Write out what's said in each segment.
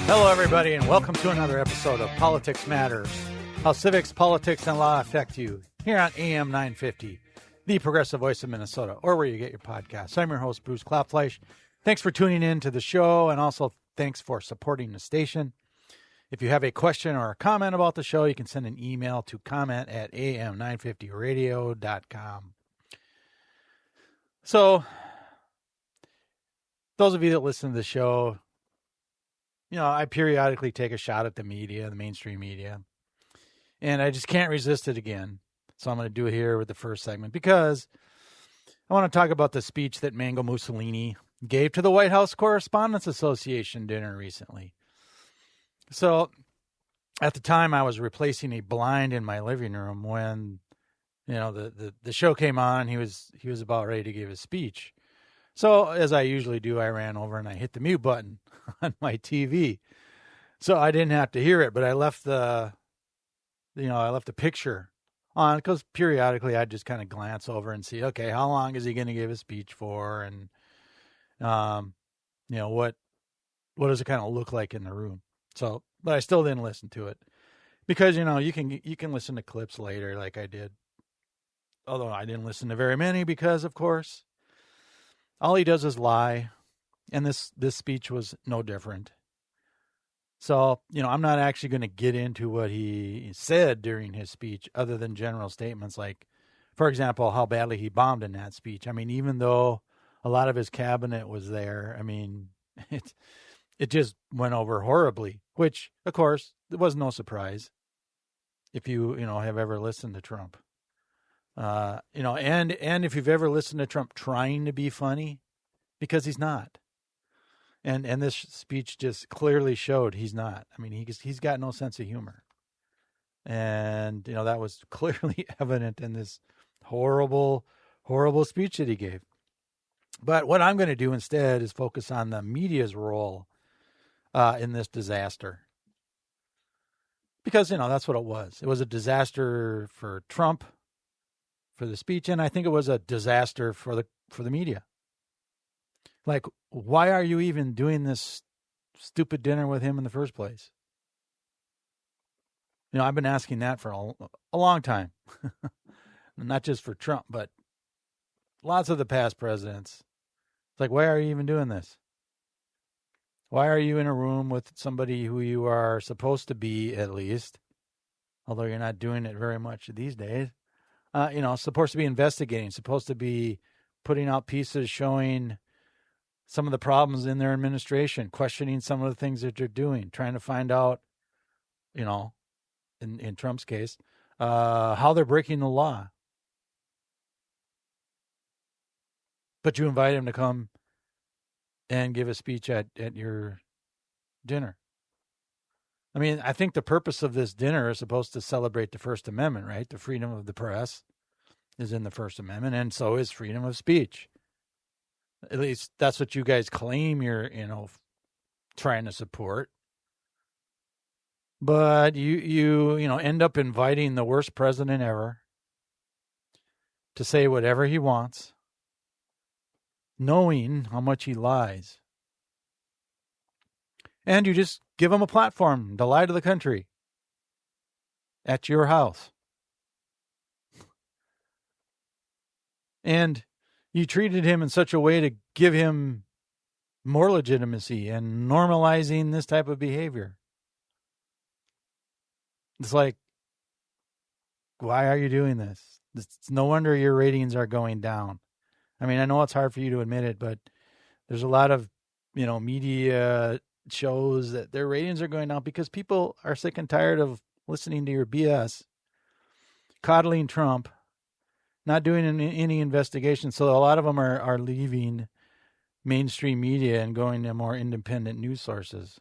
Hello, everybody, and welcome to another episode of Politics Matters, how civics, politics, and law affect you, here on AM 950, the progressive voice of Minnesota, or where you get your podcasts. I'm your host, Bruce Klopfleisch. Thanks for tuning in to the show, and also thanks for supporting the station. If you have a question or a comment about the show, you can send an email to comment@am950radio.com. So, those of you that listen to the show, you know, I periodically take a shot at the media, the mainstream media, and I just can't resist it again. So I'm going to do it here with the first segment because I want to talk about the speech that Mango Mussolini gave to the White House Correspondents Association dinner recently. So at the time, I was replacing a blind in my living room when, you know, the show came on. He was about ready to give his speech. So as I usually do, I ran over and I hit the mute button on my TV. So I didn't have to hear it, but I left the picture on because periodically I'd just kind of glance over and see, okay, how long is he going to give his speech for? And, what does it kind of look like in the room? So, but I still didn't listen to it because, you can listen to clips later like I did. Although I didn't listen to very many because, of course, all he does is lie, and this speech was no different. So, I'm not actually going to get into what he said during his speech other than general statements like, for example, how badly he bombed in that speech. I mean, even though a lot of his cabinet was there, I mean, it just went over horribly, which, of course, it was no surprise if you have ever listened to Trump. And if you've ever listened to Trump trying to be funny, because he's not. And this speech just clearly showed he's not. I mean, he's got no sense of humor. And, that was clearly evident in this horrible, horrible speech that he gave. But what I'm going to do instead is focus on the media's role in this disaster. Because, that's what it was. It was a disaster for Trump, for the speech, and I think it was a disaster for the media. Like, why are you even doing this stupid dinner with him in the first place? I've been asking that for a long time. Not just for Trump, but lots of the past presidents. It's like, why are you even doing this? Why are you in a room with somebody who you are supposed to be, at least, although you're not doing it very much these days, supposed to be investigating, supposed to be putting out pieces showing some of the problems in their administration, questioning some of the things that they're doing, trying to find out, in Trump's case, how they're breaking the law. But you invite him to come and give a speech at your dinner. I mean, I think the purpose of this dinner is supposed to celebrate the First Amendment, right? The freedom of the press is in the First Amendment, and so is freedom of speech. At least that's what you guys claim you're, trying to support. But you end up inviting the worst president ever to say whatever he wants, knowing how much he lies. And you just give him a platform to lie to the country at your house. And you treated him in such a way to give him more legitimacy and normalizing this type of behavior. It's like, why are you doing this? It's no wonder your ratings are going down. I mean, I know it's hard for you to admit it, but there's a lot of, media shows that their ratings are going down because people are sick and tired of listening to your BS, coddling Trump, not doing any investigation. So a lot of them are leaving mainstream media and going to more independent news sources,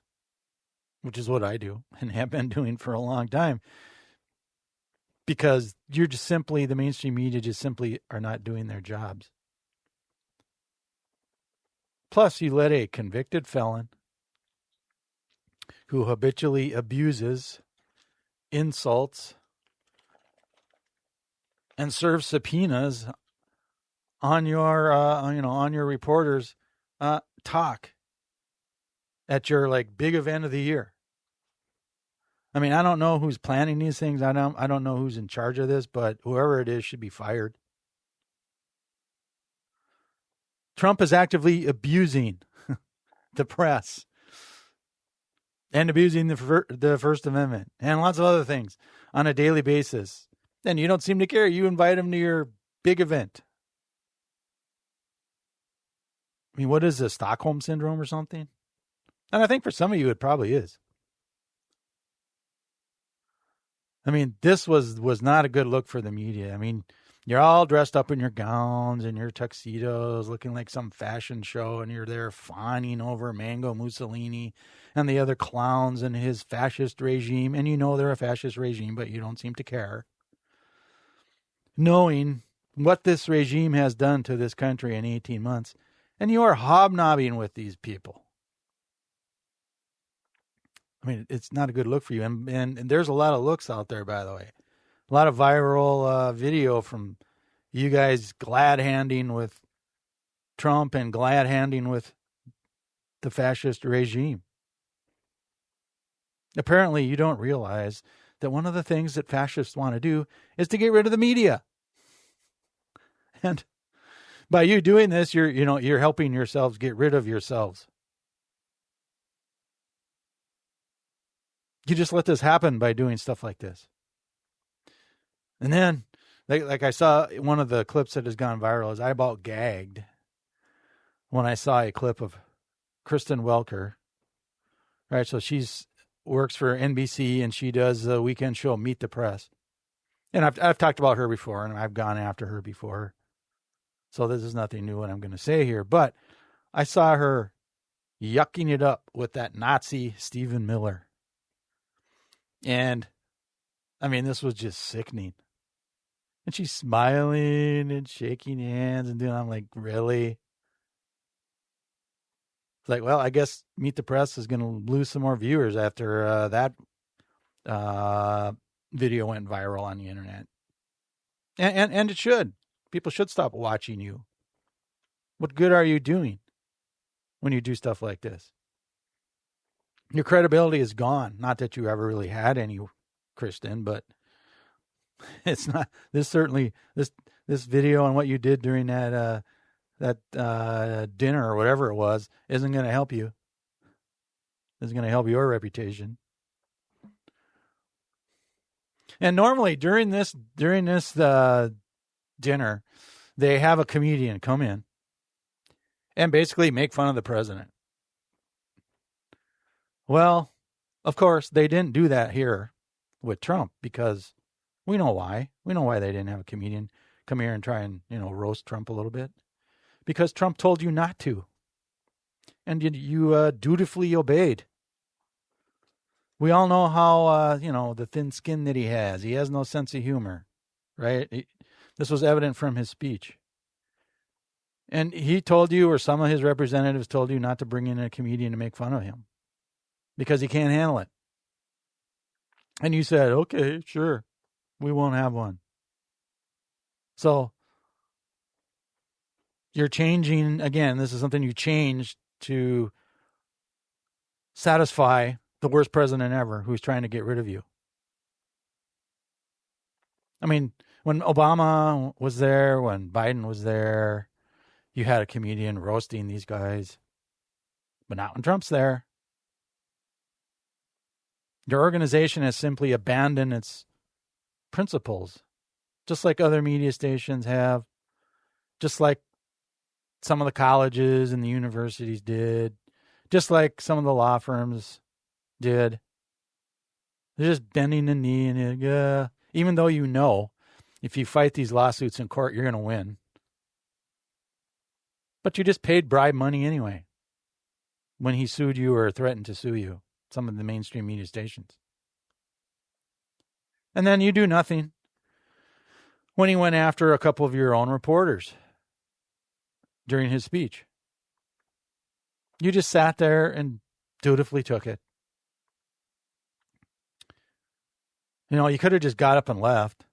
which is what I do and have been doing for a long time. Because the mainstream media just simply are not doing their jobs. Plus, you let a convicted felon who habitually abuses, insults, and serves subpoenas on your, on your reporters, talk. at your like big event of the year. I mean, I don't know who's planning these things. I don't know who's in charge of this, but whoever it is should be fired. Trump is actively abusing the press and abusing the First Amendment and lots of other things on a daily basis. Then you don't seem to care. You invite him to your big event. I mean, what is this, Stockholm Syndrome or something? And I think for some of you, it probably is. I mean, this was not a good look for the media. I mean, you're all dressed up in your gowns and your tuxedos, looking like some fashion show, and you're there fawning over Mango Mussolini and the other clowns and his fascist regime. And you know they're a fascist regime, but you don't seem to care. Knowing what this regime has done to this country in 18 months, and you are hobnobbing with these people. I mean, it's not a good look for you. And there's a lot of looks out there, by the way. A lot of viral video from you guys glad-handing with Trump and glad-handing with the fascist regime. Apparently, you don't realize that one of the things that fascists want to do is to get rid of the media. And by you doing this, you're helping yourselves get rid of yourselves. You just let this happen by doing stuff like this. And then, like I saw one of the clips that has gone viral, is I about gagged when I saw a clip of Kristen Welker. Right, so she's works for NBC and she does the weekend show Meet the Press. And I've talked about her before, and I've gone after her before. So this is nothing new what I'm going to say here. But I saw her yucking it up with that Nazi Stephen Miller. And, I mean, this was just sickening. And she's smiling and shaking hands and doing, I'm like, really? It's like, well, I guess Meet the Press is going to lose some more viewers after that video went viral on the internet. And it should. People should stop watching you. What good are you doing when you do stuff like this? Your credibility is gone. Not that you ever really had any, Kristen, but it's not. This video and what you did during that dinner or whatever it was isn't going to help you. Isn't going to help your reputation. And normally during this dinner, they have a comedian come in and basically make fun of the president. Well, of course, they didn't do that here with Trump because we know why. We know why they didn't have a comedian come here and try and, roast Trump a little bit. Because Trump told you not to. And you dutifully obeyed. We all know how, the thin skin that he has. He has no sense of humor, right? This was evident from his speech. And he told you, or some of his representatives told you, not to bring in a comedian to make fun of him. Because he can't handle it. And you said, okay, sure, we won't have one. So you're changing, again, this is something you changed to satisfy the worst president ever who's trying to get rid of you. I mean, when Obama was there, when Biden was there, you had a comedian roasting these guys. But not when Trump's there. Your organization has simply abandoned its principles, just like other media stations have, just like some of the colleges and the universities did, just like some of the law firms did. They're just bending the knee, and even though if you fight these lawsuits in court, you're going to win. But you just paid bribe money anyway when he sued you or threatened to sue you. Some of the mainstream media stations. And then you do nothing when he went after a couple of your own reporters during his speech. You just sat there and dutifully took it. You could have just got up and left.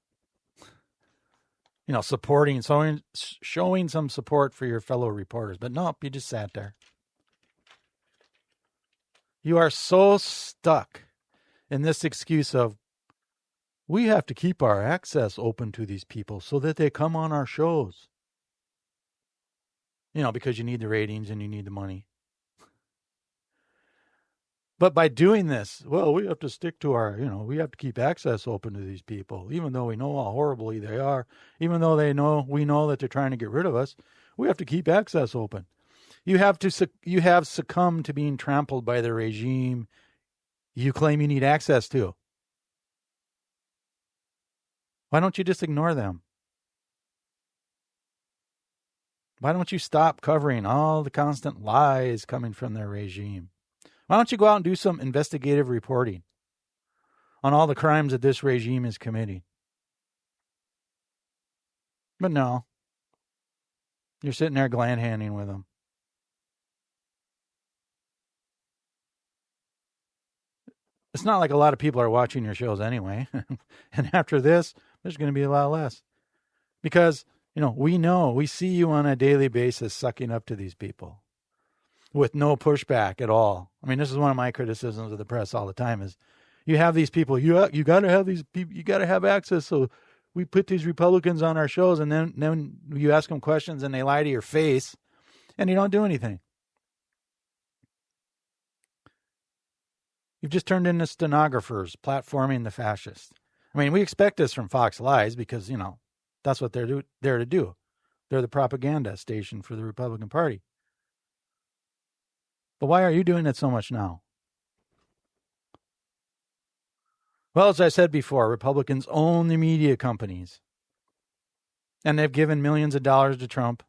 Showing some support for your fellow reporters. But nope, you just sat there. You are so stuck in this excuse of, we have to keep our access open to these people so that they come on our shows. Because you need the ratings and you need the money. But by doing this, we have to stick to we have to keep access open to these people, even though we know how horribly they are, even though we know that they're trying to get rid of us. We have to keep access open. You have succumbed to being trampled by the regime you claim you need access to. Why don't you just ignore them? Why don't you stop covering all the constant lies coming from their regime? Why don't you go out and do some investigative reporting on all the crimes that this regime is committing? But no, you're sitting there gland-handing with them. It's not like a lot of people are watching your shows anyway. And after this, there's going to be a lot less. Because, we see you on a daily basis sucking up to these people with no pushback at all. I mean, this is one of my criticisms of the press all the time is you have these people, you got to have these people, you got to have access. So we put these Republicans on our shows and then you ask them questions and they lie to your face and you don't do anything. You've just turned into stenographers platforming the fascists. I mean, we expect this from Fox Lies because, that's what they're there to do. They're the propaganda station for the Republican Party. But why are you doing it so much now? Well, as I said before, Republicans own the media companies. And they've given millions of dollars to Trump.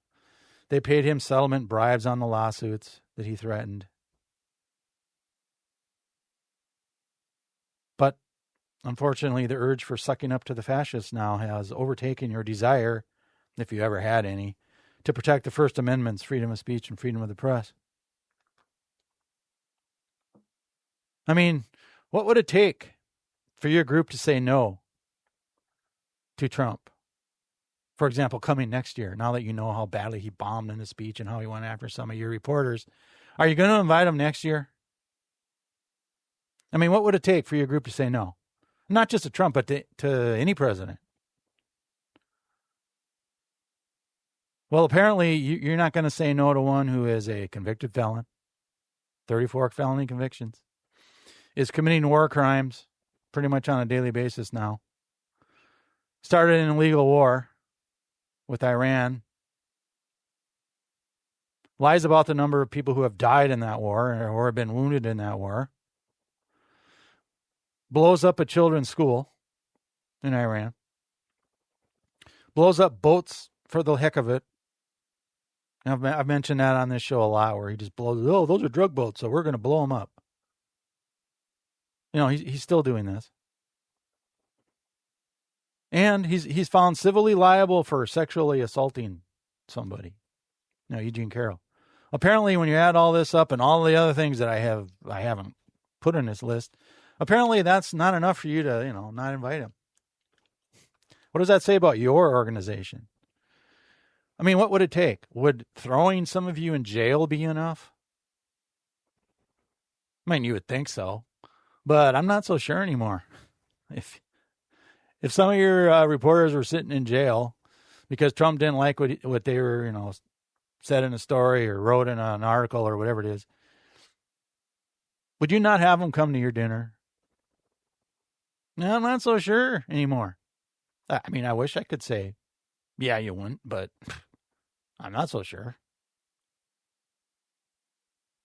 They paid him settlement bribes on the lawsuits that he threatened. But unfortunately, the urge for sucking up to the fascists now has overtaken your desire, if you ever had any, to protect the First Amendment's freedom of speech and freedom of the press. I mean, what would it take for your group to say no to Trump? For example, coming next year, now that you know how badly he bombed in his speech and how he went after some of your reporters, are you going to invite him next year? I mean, what would it take for your group to say no? Not just to Trump, but to any president. Well, apparently you're not going to say no to one who is a convicted felon, 34 felony convictions, is committing war crimes pretty much on a daily basis now. Started an illegal war with Iran. Lies about the number of people who have died in that war or have been wounded in that war. Blows up a children's school in Iran. Blows up boats for the heck of it. I've mentioned that on this show a lot where he just blows, those are drug boats, so we're going to blow them up. He's still doing this. And he's found civilly liable for sexually assaulting somebody. Eugene Carroll. Apparently, when you add all this up and all the other things that I haven't put in this list, apparently that's not enough for you to, not invite him. What does that say about your organization? I mean, what would it take? Would throwing some of you in jail be enough? I mean, you would think so, but I'm not so sure anymore. If some of your reporters were sitting in jail because Trump didn't like what they were, said in a story or wrote in an article or whatever it is, would you not have them come to your dinner? No, I'm not so sure anymore. I mean, I wish I could say, yeah, you wouldn't, but I'm not so sure.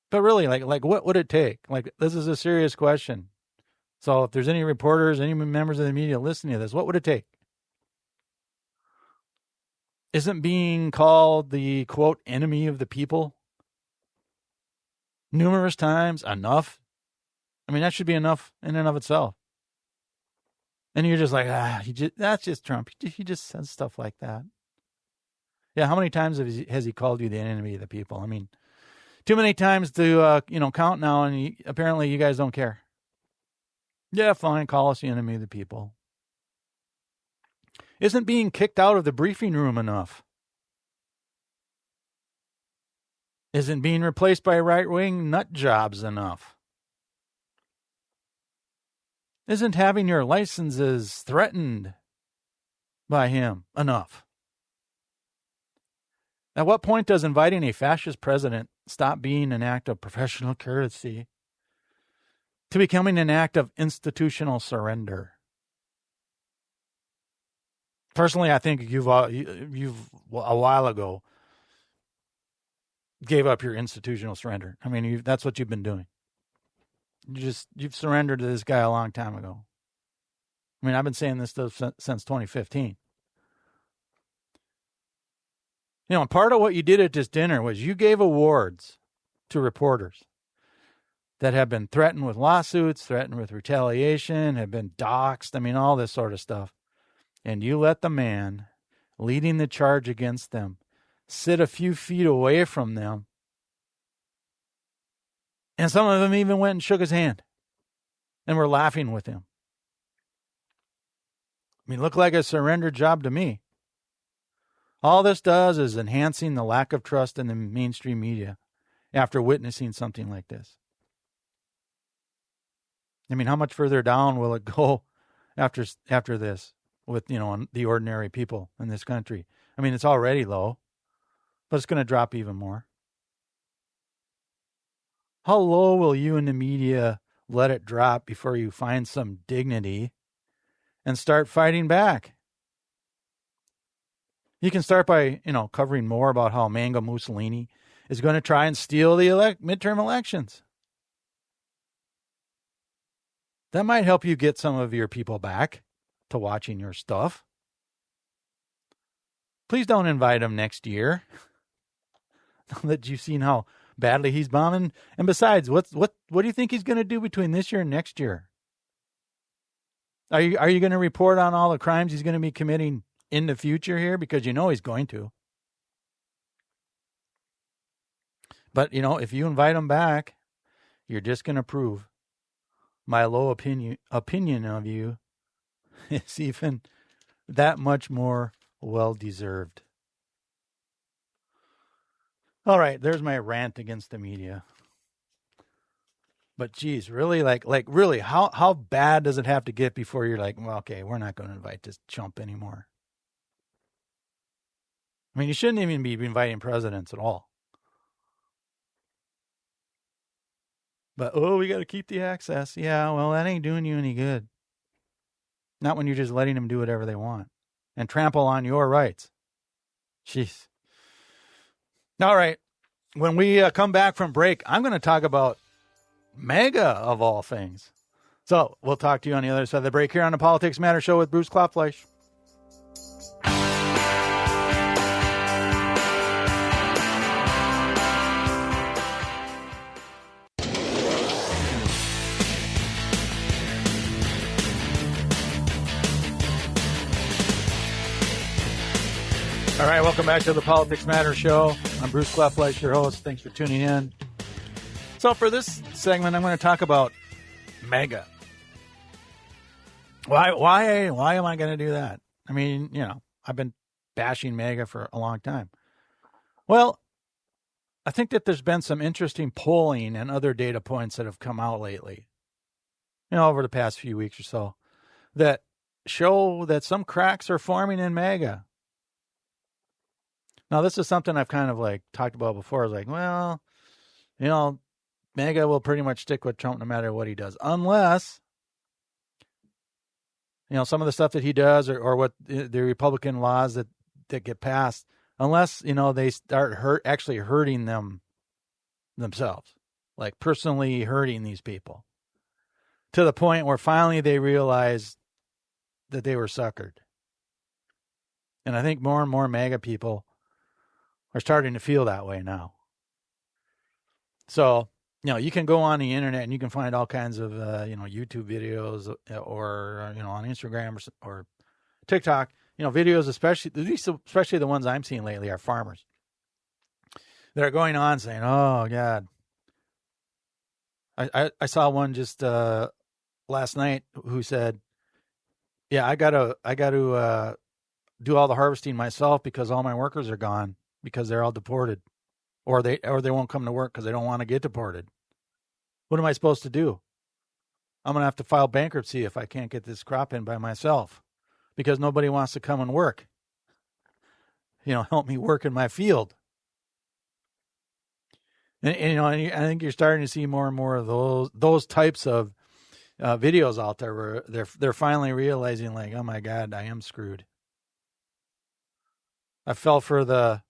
But really, like what would it take? Like, this is a serious question. So if there's any reporters, any members of the media listening to this, what would it take? Isn't being called the, quote, enemy of the people numerous times enough? I mean, that should be enough in and of itself. And you're just like, that's just Trump. He just says stuff like that. Yeah, how many times has he called you the enemy of the people? I mean, too many times to, count now, and apparently you guys don't care. Yeah, fine, call us the enemy of the people. Isn't being kicked out of the briefing room enough? Isn't being replaced by right-wing nut jobs enough? Isn't having your licenses threatened by him enough? At what point does inviting a fascist president stop being an act of professional courtesy to becoming an act of institutional surrender? Personally, I think you've a while ago gave up your institutional surrender. I mean, that's what you've been doing. You've surrendered to this guy a long time ago. I mean, I've been saying this stuff since 2015. Part of what you did at this dinner was you gave awards to reporters that have been threatened with lawsuits, threatened with retaliation, have been doxxed. I mean, all this sort of stuff. And you let the man leading the charge against them sit a few feet away from them. And some of them even went and shook his hand and were laughing with him. I mean, looked like a surrender job to me. All this does is enhancing the lack of trust in the mainstream media after witnessing something like this. I mean, how much further down will it go after this with, the ordinary people in this country? I mean, it's already low, but it's going to drop even more. How low will you in the media let it drop before you find some dignity and start fighting back? You can start by, covering more about how MAGA Mussolini is going to try and steal the midterm elections. That might help you get some of your people back to watching your stuff. Please don't invite him next year. Now that you've seen how badly he's bombing. And besides, what do you think he's going to do between this year and next year? Are you going to report on all the crimes he's going to be committing in the future here? Because he's going to. But, if you invite him back, you're just going to prove my low opinion of you is even that much more well-deserved. All right, there's my rant against the media. But geez, really, like really, how bad does it have to get before you're like, well, okay, we're not going to invite this chump anymore? I mean, you shouldn't even be inviting presidents at all. But, we got to keep the access. Yeah, well, that ain't doing you any good. Not when you're just letting them do whatever they want and trample on your rights. Jeez. All right. When we come back from break, I'm going to talk about MAGA of all things. So we'll talk to you on the other side of the break here on the Politics Matter Show with Bruce Klopfleisch. All right, welcome back to the Politics Matter Show. I'm Bruce Klopfleisch, your host. Thanks for tuning in. So for this segment, I'm going to talk about MAGA. Why am I going to do that? I mean, I've been bashing MAGA for a long time. Well, I think that there's been some interesting polling and other data points that have come out lately, over the past few weeks or so, that show that some cracks are forming in MAGA. Now, this is something I've kind of talked about before. I was like, well, MAGA will pretty much stick with Trump no matter what he does, unless, some of the stuff that he does or what the Republican laws that get passed, unless, they start actually hurting themselves, like personally hurting these people to the point where finally they realize that they were suckered. And I think more and more MAGA people are starting to feel that way now. So, you can go on the internet and you can find all kinds of, YouTube videos or, on Instagram or TikTok, videos, especially the ones I'm seeing lately are farmers that are going on saying, oh, God. I saw one just last night who said, yeah, I got to do all the harvesting myself because all my workers are gone. Because they're all deported, or they won't come to work because they don't want to get deported. What am I supposed to do? I'm going to have to file bankruptcy if I can't get this crop in by myself because nobody wants to come and work. Help me work in my field. And I think you're starting to see more and more of those types of videos out there where they're finally realizing, like, oh my God, I am screwed. I fell for the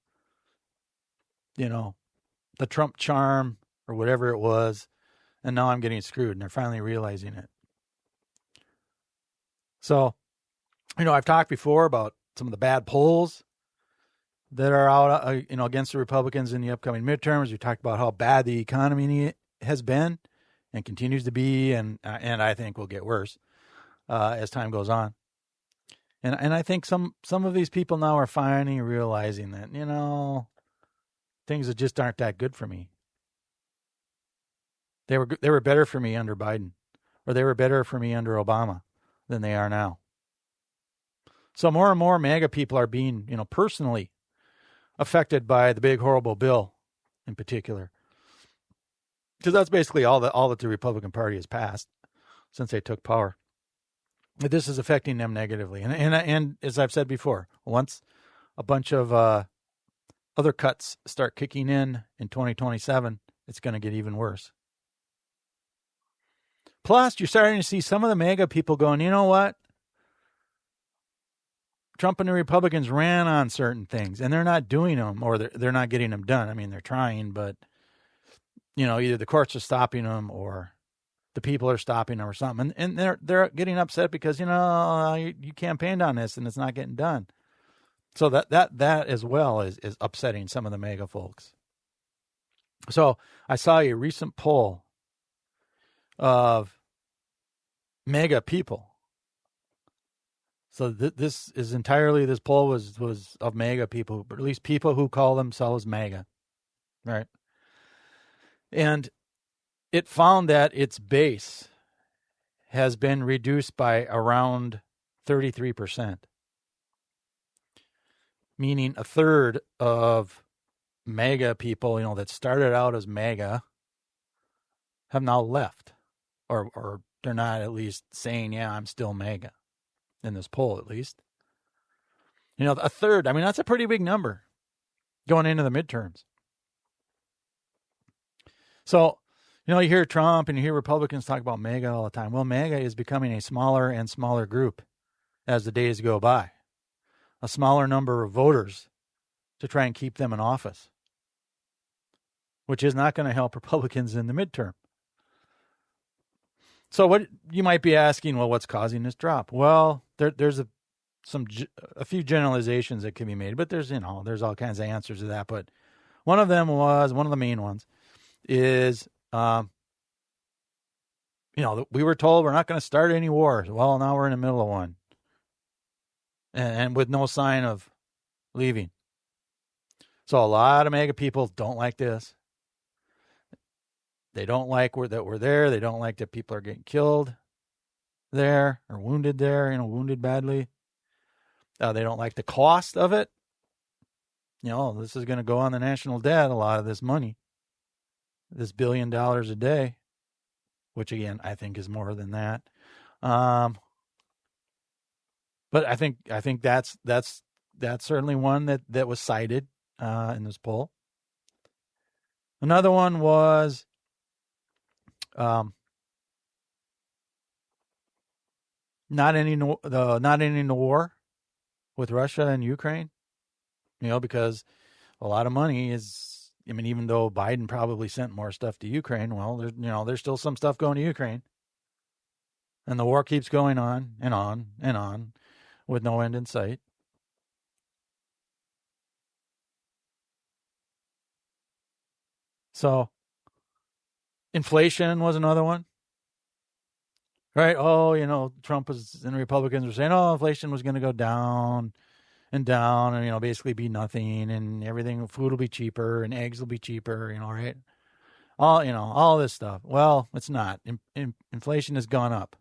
Trump charm or whatever it was, and now I'm getting screwed, and they're finally realizing it. So, I've talked before about some of the bad polls that are out, against the Republicans in the upcoming midterms. We talked about how bad the economy has been and continues to be, and I think will get worse as time goes on. And I think some of these people now are finally realizing that, things that just aren't that good for me. They were better for me under Biden, or they were better for me under Obama than they are now. So more and more MAGA people are being, personally affected by the big horrible bill in particular, because that's basically all that the Republican Party has passed since they took power. But this is affecting them negatively, and as I've said before, once a bunch of other cuts start kicking in 2027, it's going to get even worse. Plus, you're starting to see some of the MAGA people going, you know what? Trump and the Republicans ran on certain things, and they're not doing them, or they're not getting them done. I mean, they're trying, but, either the courts are stopping them or the people are stopping them or something. And they're getting upset because, you campaigned on this and it's not getting done. So that as well is upsetting some of the MAGA folks. So I saw a recent poll of MAGA people. So this poll was of MAGA people, but at least people who call themselves MAGA, right? And it found that its base has been reduced by around 33%, meaning a third of MAGA people, that started out as MAGA have now left, or they're not at least saying, yeah, I'm still MAGA. In this poll, at least. A third, that's a pretty big number going into the midterms. So, you hear Trump and you hear Republicans talk about MAGA all the time. Well, MAGA is becoming a smaller and smaller group as the days go by. A smaller number of voters to try and keep them in office, which is not going to help Republicans in the midterm. So what you might be asking, well, what's causing this drop? Well, there's a few generalizations that can be made, but there's all kinds of answers to that. But one of the main ones is, we were told we're not going to start any wars. Well, now we're in the middle of one, and with no sign of leaving. So a lot of MAGA people don't like this. They don't like that we're there. They don't like that people are getting killed there or wounded there, wounded badly. They don't like the cost of it. This is going to go on the national debt, a lot of this money, this $1 billion a day, which again, I think is more than that. But I think that's certainly one that was cited in this poll. Another one was not ending the war with Russia and Ukraine, because a lot of money is, even though Biden probably sent more stuff to Ukraine, well, there's still some stuff going to Ukraine, and the war keeps going on and on and on with no end in sight. So inflation was another one. Right? Oh, Trump and the Republicans were saying, oh, inflation was going to go down and down and, basically be nothing, and everything, food will be cheaper and eggs will be cheaper, right? All this stuff. Well, it's not. Inflation has gone up.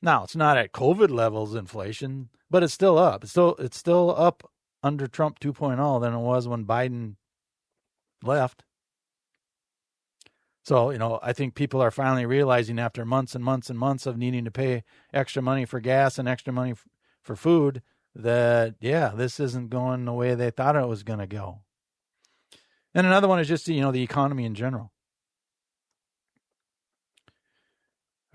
Now, it's not at COVID levels inflation, but it's still up. It's still up under Trump 2.0 than it was when Biden left. So, I think people are finally realizing after months and months and months of needing to pay extra money for gas and extra money for food that, yeah, this isn't going the way they thought it was going to go. And another one is just, the economy in general.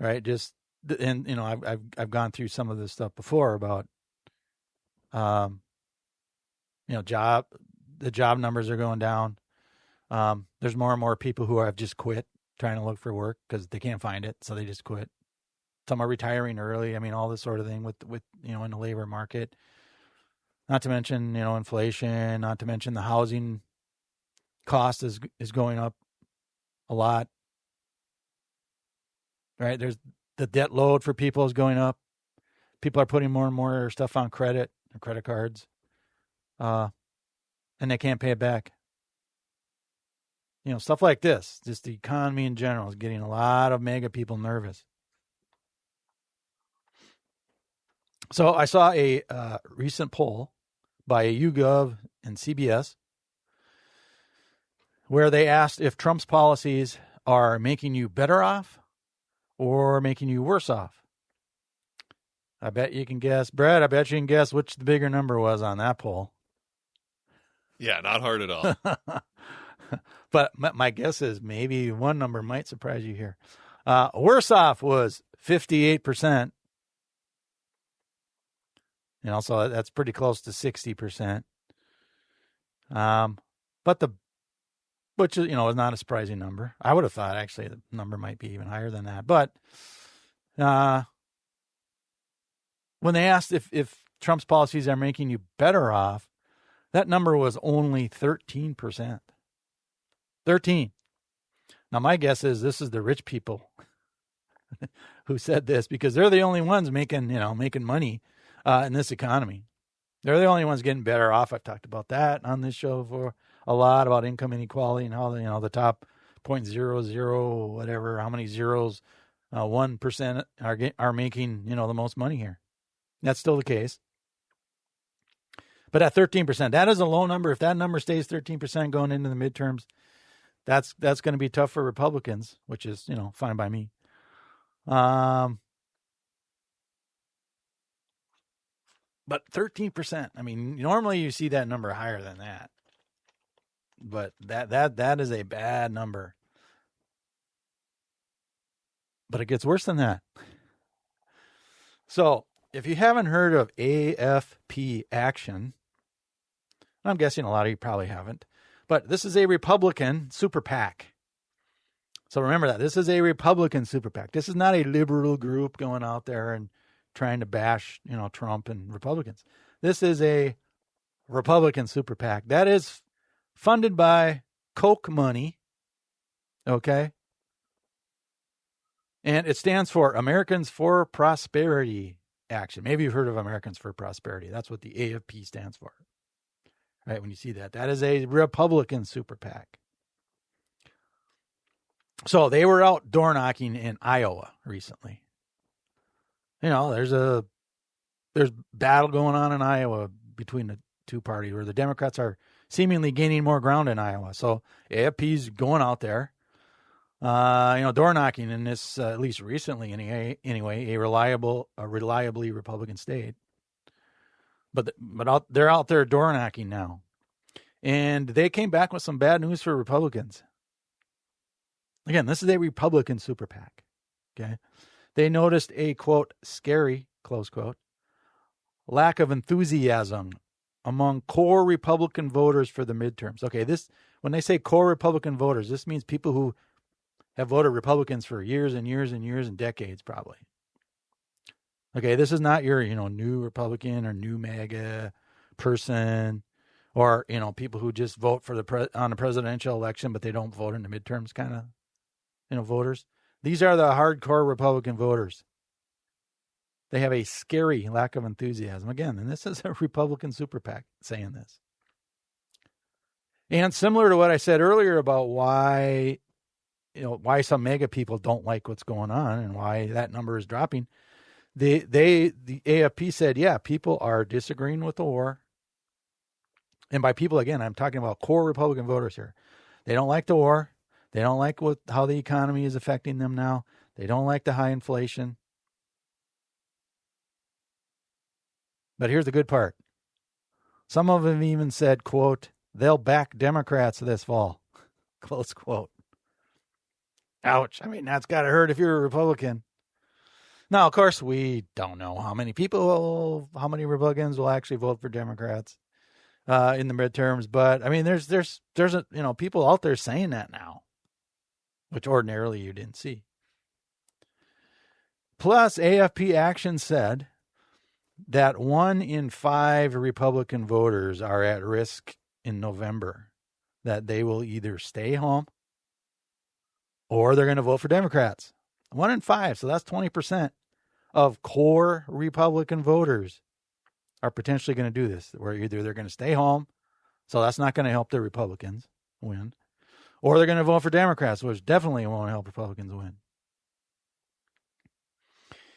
Right? Just, and, I've gone through some of this stuff before about, the job numbers are going down. There's more and more people who have just quit trying to look for work because they can't find it, so they just quit. Some are retiring early. I mean, all this sort of thing with in the labor market. Not to mention, inflation. Not to mention the housing cost is going up a lot. Right? There's the debt load for people is going up. People are putting more and more stuff on credit cards, and they can't pay it back. Stuff like this, just the economy in general is getting a lot of MAGA people nervous. So I saw a recent poll by YouGov and CBS where they asked if Trump's policies are making you better off or making you worse off. I bet you can guess, Brett, which the bigger number was on that poll. Yeah, not hard at all. But my guess is maybe one number might surprise you here. Worse off was 58%. So that's pretty close to 60%. Which is, is not a surprising number. I would have thought actually the number might be even higher than that. But when they asked if Trump's policies are making you better off, that number was only 13%. 13. Now, my guess is this is the rich people who said this because they're the only ones making money in this economy. They're the only ones getting better off. I've talked about that on this show for a lot about income inequality and how the top 0.00 whatever, how many zeros, 1% are making the most money here. That's still the case. But at 13%, that is a low number. If that number stays 13% going into the midterms, that's going to be tough for Republicans, which is, fine by me. But 13%, I mean, normally you see that number higher than that. But that is a bad number. But it gets worse than that. So, if you haven't heard of AFP Action, I'm guessing a lot of you probably haven't, but this is a Republican super PAC. So remember that. This is a Republican super PAC. This is not a liberal group going out there and trying to bash, Trump and Republicans. This is a Republican super PAC. That is funded by Koch money, okay? And it stands for Americans for Prosperity Action. Maybe you've heard of Americans for Prosperity. That's what the AFP stands for. Right, when you see that. That is a Republican super PAC. So they were out door knocking in Iowa recently. There's battle going on in Iowa between the two parties where the Democrats are seemingly gaining more ground in Iowa. So AFP's going out there, door knocking in this, at least recently anyway, a reliably Republican state. But they're out there door knocking now. And they came back with some bad news for Republicans. Again, this is a Republican super PAC. Okay. They noticed a, quote, scary, close quote, lack of enthusiasm among core Republican voters for the midterms. Okay, when they say core Republican voters, this means people who have voted Republicans for years and years and years and decades, probably. Okay, this is not your, new Republican or new MAGA person, or people who just vote for on the presidential election, but they don't vote in the midterms, kind of, voters. These are the hardcore Republican voters. They have a scary lack of enthusiasm. Again, and this is a Republican super PAC saying this. And similar to what I said earlier about why some MAGA people don't like what's going on and why that number is dropping. The AFP said, yeah, people are disagreeing with the war. And by people, again, I'm talking about core Republican voters here. They don't like the war. They don't like how the economy is affecting them now. They don't like the high inflation. But here's the good part. Some of them even said, quote, they'll back Democrats this fall, close quote. Ouch. I mean, that's got to hurt if you're a Republican. Now, of course, we don't know how many Republicans will actually vote for Democrats in the midterms. But I mean, there's people out there saying that now, which ordinarily you didn't see. Plus, AFP Action said that 1 in 5 Republican voters are at risk in November, that they will either stay home or they're going to vote for Democrats. 1 in 5, so that's 20% of core Republican voters are potentially going to do this, where either they're going to stay home, so that's not going to help the Republicans win, or they're going to vote for Democrats, which definitely won't help Republicans win.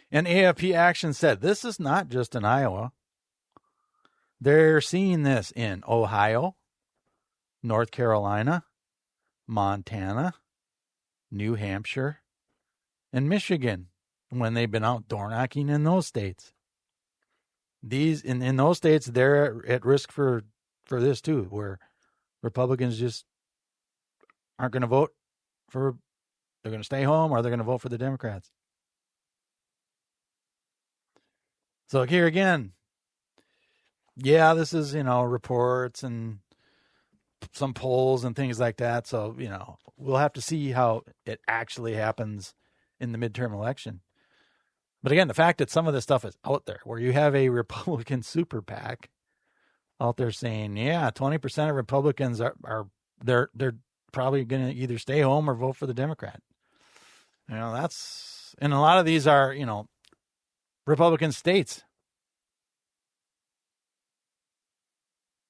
And AFP Action said this is not just in Iowa. They're seeing this in Ohio, North Carolina, Montana, New Hampshire, and Michigan when they've been out door knocking in those states. These in those states, they're at risk for this too, where Republicans just aren't going to vote for, they're going to stay home or they're going to vote for the Democrats. So here again, yeah, this is, reports and some polls and things like that. So, we'll have to see how it actually happens in the midterm election. But again, the fact that some of this stuff is out there, where you have a Republican super PAC out there saying, yeah, 20% of Republicans they're probably going to either stay home or vote for the Democrat. And a lot of these are, Republican states.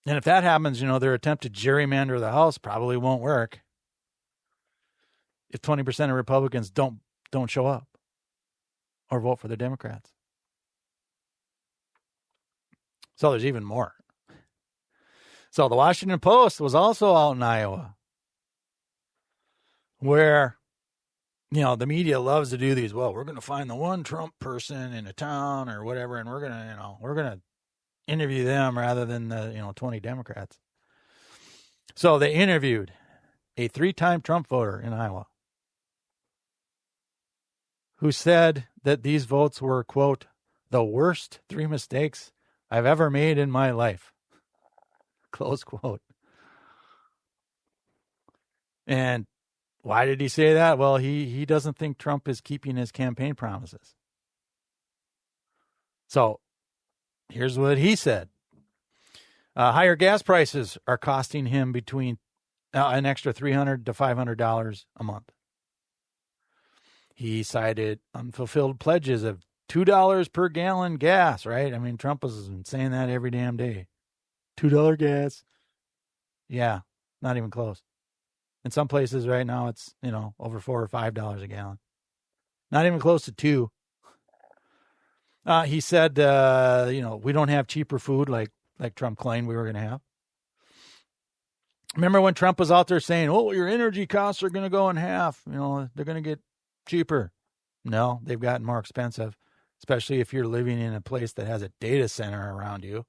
And if that happens, their attempt to gerrymander the House probably won't work if 20% of Republicans don't show up or vote for the Democrats. So there's even more. So the Washington Post was also out in Iowa, where the media loves to do these. Well, we're going to find the one Trump person in a town or whatever, and we're going to interview them rather than the 20 Democrats. So they interviewed a 3-time Trump voter in Iowa who said that these votes were, quote, the worst 3 mistakes I've ever made in my life, close quote. And why did he say that? Well, he doesn't think Trump is keeping his campaign promises. So here's what he said. Higher gas prices are costing him between an extra $300 to $500 a month. He cited unfulfilled pledges of $2 per gallon gas, right? I mean, Trump was saying that every damn day. $2 gas. Yeah, not even close. In some places right now, it's, over $4 or $5 a gallon. Not even close to $2. He said, we don't have cheaper food like Trump claimed we were going to have. Remember when Trump was out there saying, oh, your energy costs are going to go in half. They're going to get cheaper. No, they've gotten more expensive, especially if you're living in a place that has a data center around you.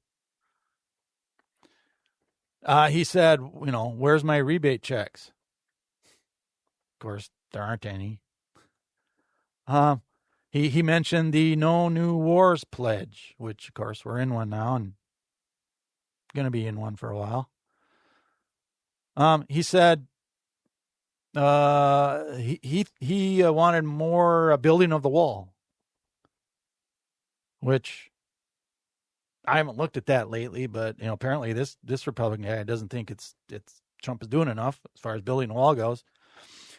He said, where's my rebate checks? Of course, there aren't any. He mentioned the No New Wars pledge, which, of course, we're in one now and going to be in one for a while. He said he wanted more building of the wall, which I haven't looked at that lately, but apparently this Republican guy doesn't think it's Trump is doing enough as far as building the wall goes.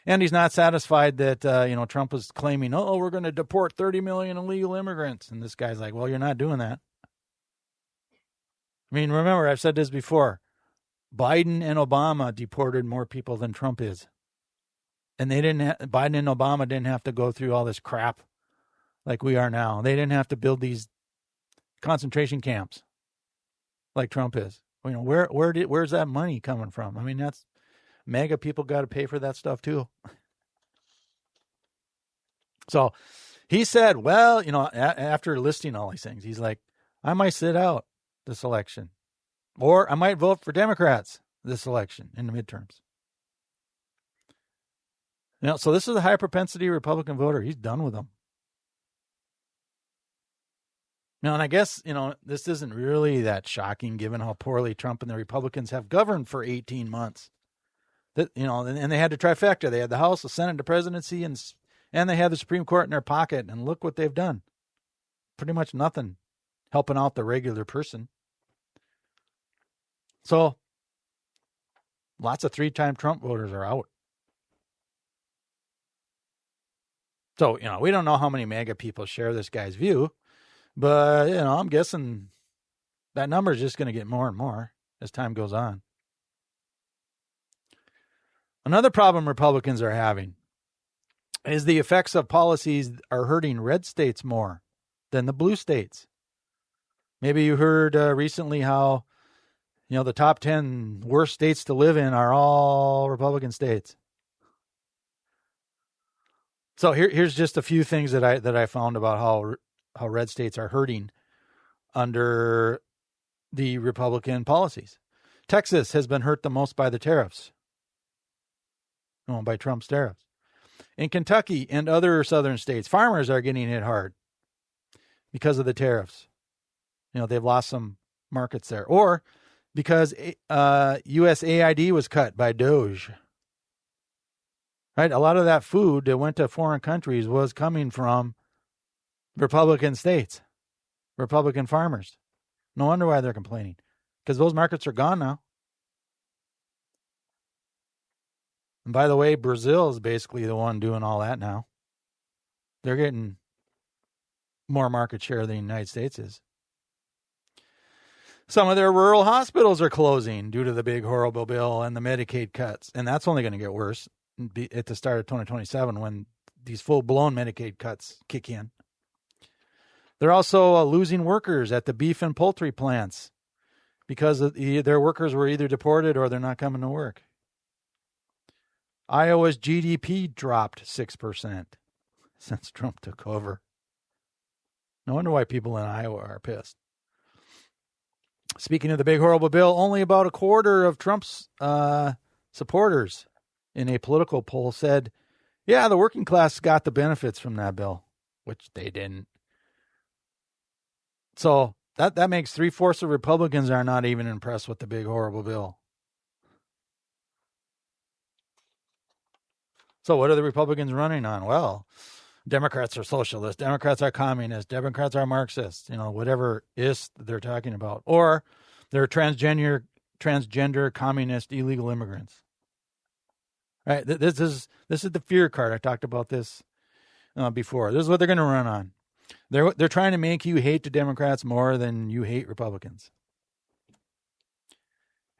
And he's not satisfied that, Trump was claiming, we're going to deport 30 million illegal immigrants. And this guy's like, well, you're not doing that. I mean, remember, I've said this before. Biden and Obama deported more people than Trump is. And Biden and Obama didn't have to go through all this crap like we are now. They didn't have to build these concentration camps like Trump is. Where's that money coming from? I mean, that's MAGA people got to pay for that stuff too. So he said, well, after listing all these things, he's like, I might sit out this election, or I might vote for Democrats this election in the midterms. So this is a high propensity Republican voter. He's done with them. And I guess, this isn't really that shocking given how poorly Trump and the Republicans have governed for 18 months. And they had the trifecta. They had the House, the Senate, the presidency, and they had the Supreme Court in their pocket. And look what they've done. Pretty much nothing helping out the regular person. So lots of 3-time Trump voters are out. So, we don't know how many MAGA people share this guy's view, but, I'm guessing that number is just going to get more and more as time goes on. Another problem Republicans are having is the effects of policies are hurting red states more than the blue states. Maybe you heard recently how, the top 10 worst states to live in are all Republican states. So here's just a few things that I found about how red states are hurting under the Republican policies. Texas has been hurt the most by the tariffs. By Trump's tariffs. In Kentucky and other southern states, farmers are getting hit hard because of the tariffs. They've lost some markets there. Or because USAID was cut by DOGE. Right? A lot of that food that went to foreign countries was coming from Republican states, Republican farmers. No wonder why they're complaining, because those markets are gone now. And by the way, Brazil is basically the one doing all that now. They're getting more market share than the United States is. Some of their rural hospitals are closing due to the big, horrible bill and the Medicaid cuts. And that's only going to get worse at the start of 2027 when these full-blown Medicaid cuts kick in. They're also losing workers at the beef and poultry plants because their workers were either deported or they're not coming to work. Iowa's GDP dropped 6% since Trump took over. No wonder why people in Iowa are pissed. Speaking of the big, horrible bill, only about a quarter of Trump's supporters in a political poll said, yeah, the working class got the benefits from that bill, which they didn't. So that makes 3/4 of Republicans are not even impressed with the big, horrible bill. So what are the Republicans running on? Well, Democrats are socialists. Democrats are communists. Democrats are Marxists. Whatever is they're talking about. Or they're transgender, communist, illegal immigrants. Right? This is the fear card. I talked about this before. This is what they're going to run on. They're trying to make you hate the Democrats more than you hate Republicans.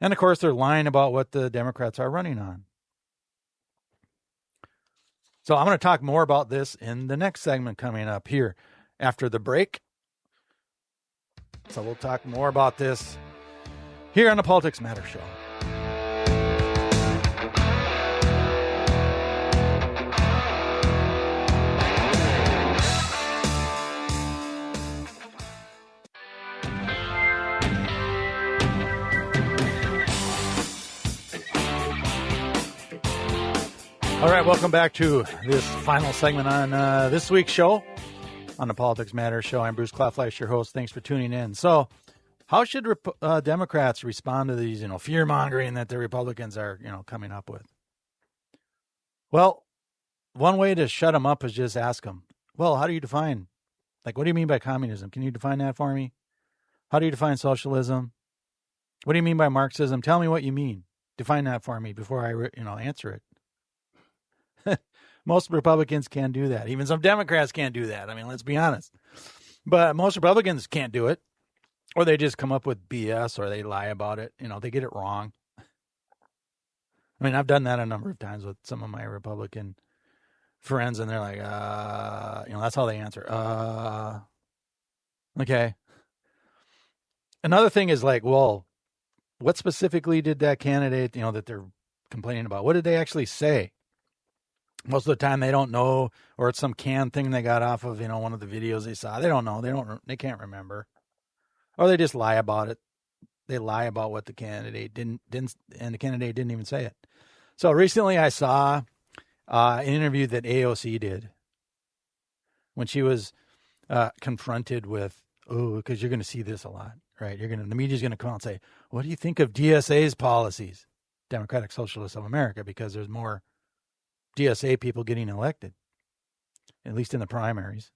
And of course, they're lying about what the Democrats are running on. So I'm going to talk more about this in the next segment coming up here after the break. So we'll talk more about this here on the Politics Matter Show. All right, welcome back to this final segment on this week's show on the Politics Matter Show. I'm Bruce Klopfleisch, your host. Thanks for tuning in. So how should Democrats respond to these, fear-mongering that the Republicans are, coming up with? Well, one way to shut them up is just ask them, well, how do you define, what do you mean by communism? Can you define that for me? How do you define socialism? What do you mean by Marxism? Tell me what you mean. Define that for me before I, answer it. Most Republicans can't do that. Even some Democrats can't do that. I mean, let's be honest. But most Republicans can't do it. Or they just come up with BS or they lie about it. They get it wrong. I mean, I've done that a number of times with some of my Republican friends, and they're like, that's how they answer. Okay. Another thing is well, what specifically did that candidate, that they're complaining about. What did they actually say? Most of the time they don't know, or it's some canned thing they got off of, one of the videos they saw. They don't know. They can't remember. Or they just lie about it. They lie about what the candidate didn't, and the candidate didn't even say it. So recently I saw an interview that AOC did when she was confronted with, because you're going to see this a lot, right? The media's going to come out and say, what do you think of DSA's policies, Democratic Socialists of America, because there's more DSA people getting elected, at least in the primaries.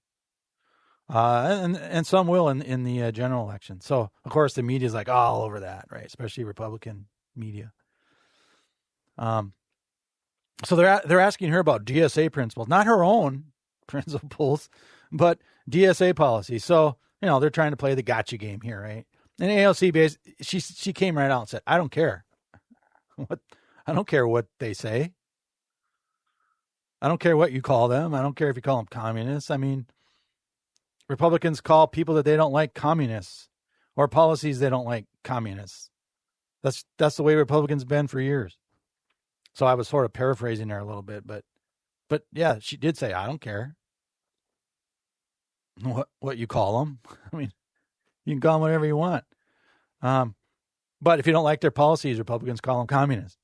And some will in the general election. So, of course, the media's like all over that, right? Especially Republican media. So they're asking her about DSA principles, not her own principles, but DSA policy. So, they're trying to play the gotcha game here, right? And AOC, she came right out and said, I don't care. I don't care what they say. I don't care what you call them. I don't care if you call them communists. I mean, Republicans call people that they don't like communists, or policies they don't like communists. That's the way Republicans have been for years. So I was sort of paraphrasing there a little bit, but yeah, she did say, I don't care what you call them. I mean, you can call them whatever you want. But if you don't like their policies, Republicans call them communists.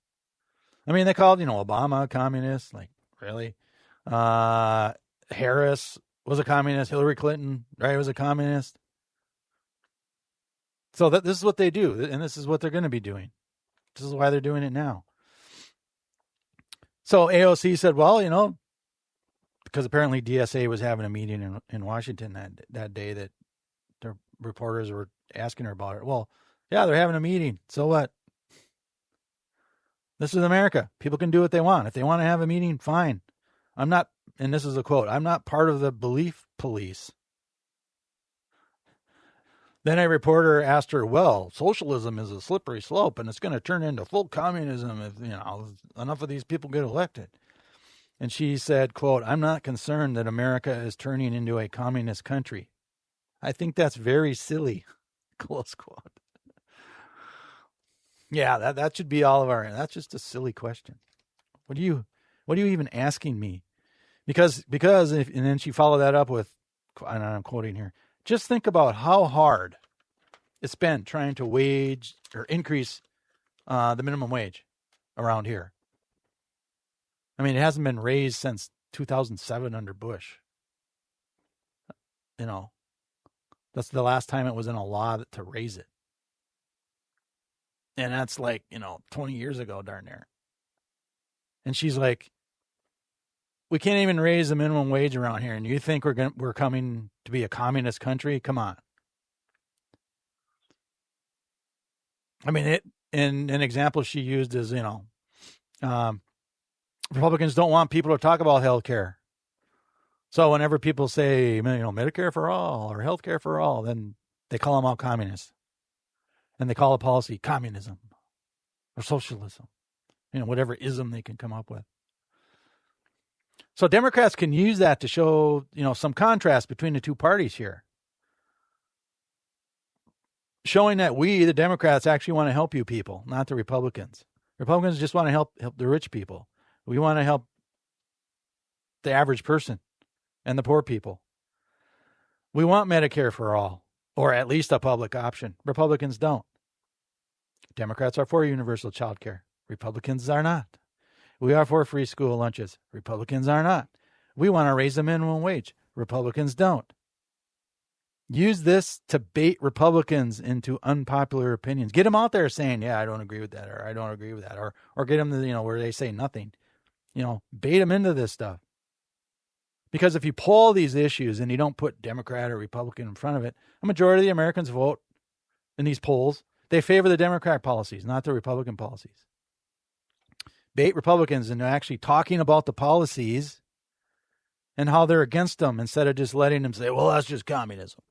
I mean, they called, Obama a communist, like, really? Harris was a communist. Hillary Clinton, right, was a communist. So this is what they do, and this is what they're going to be doing. This is why they're doing it now. So AOC said, well, because apparently DSA was having a meeting in Washington that day that the reporters were asking her about it. Well, yeah, they're having a meeting. So what? This is America. People can do what they want. If they want to have a meeting, fine. I'm not, and this is a quote, I'm not part of the belief police. Then a reporter asked her, well, socialism is a slippery slope and it's going to turn into full communism if, enough of these people get elected. And she said, quote, I'm not concerned that America is turning into a communist country. I think that's very silly, close quote. Yeah, that should be all of our, that's just a silly question. What are you even asking me? Because and then she followed that up with, and I'm quoting here, just think about how hard it's been trying to wage or increase the minimum wage around here. I mean, it hasn't been raised since 2007 under Bush. That's the last time it was in a law to raise it. And that's like, 20 years ago, darn near. And she's like, we can't even raise the minimum wage around here. And you think we're coming to be a communist country? Come on. I mean, an example she used is, Republicans don't want people to talk about health care. So whenever people say, Medicare for all or health care for all, then they call them all communists. And they call a policy communism or socialism, whatever ism they can come up with. So Democrats can use that to show, some contrast between the two parties here. Showing that we, the Democrats, actually want to help you people, not the Republicans. Republicans just want to help the rich people. We want to help the average person and the poor people. We want Medicare for all, or at least a public option. Republicans don't. Democrats are for universal child care. Republicans are not. We are for free school lunches. Republicans are not. We want to raise the minimum wage. Republicans don't. Use this to bait Republicans into unpopular opinions. Get them out there saying, yeah, I don't agree with that, or I don't agree with that, or get them to, where they say nothing. Bait them into this stuff. Because if you poll these issues and you don't put Democrat or Republican in front of it, a majority of the Americans vote in these polls. They favor the Democrat policies, not the Republican policies. Bait Republicans into actually talking about the policies and how they're against them instead of just letting them say, well, that's just communism.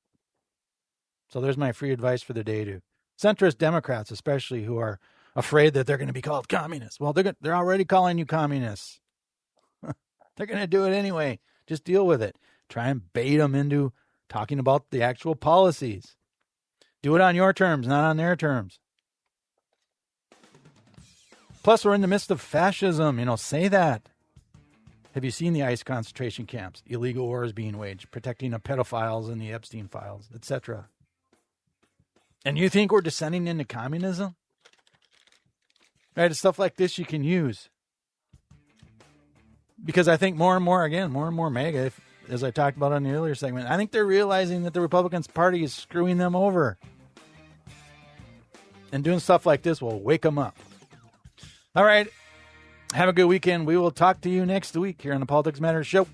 So there's my free advice for the day to centrist Democrats, especially who are afraid that they're going to be called communists. Well, they're already calling you communists. They're going to do it anyway. Just deal with it. Try and bait them into talking about the actual policies. Do it on your terms, not on their terms. Plus, we're in the midst of fascism. Say that. Have you seen the ICE concentration camps? Illegal wars being waged, protecting the pedophiles and the Epstein files, etc. And you think we're descending into communism? Right? It's stuff like this you can use. Because I think more and more MAGA, as I talked about on the earlier segment, I think they're realizing that the Republican Party is screwing them over. And doing stuff like this will wake them up. All right. Have a good weekend. We will talk to you next week here on the Politics Matters Show.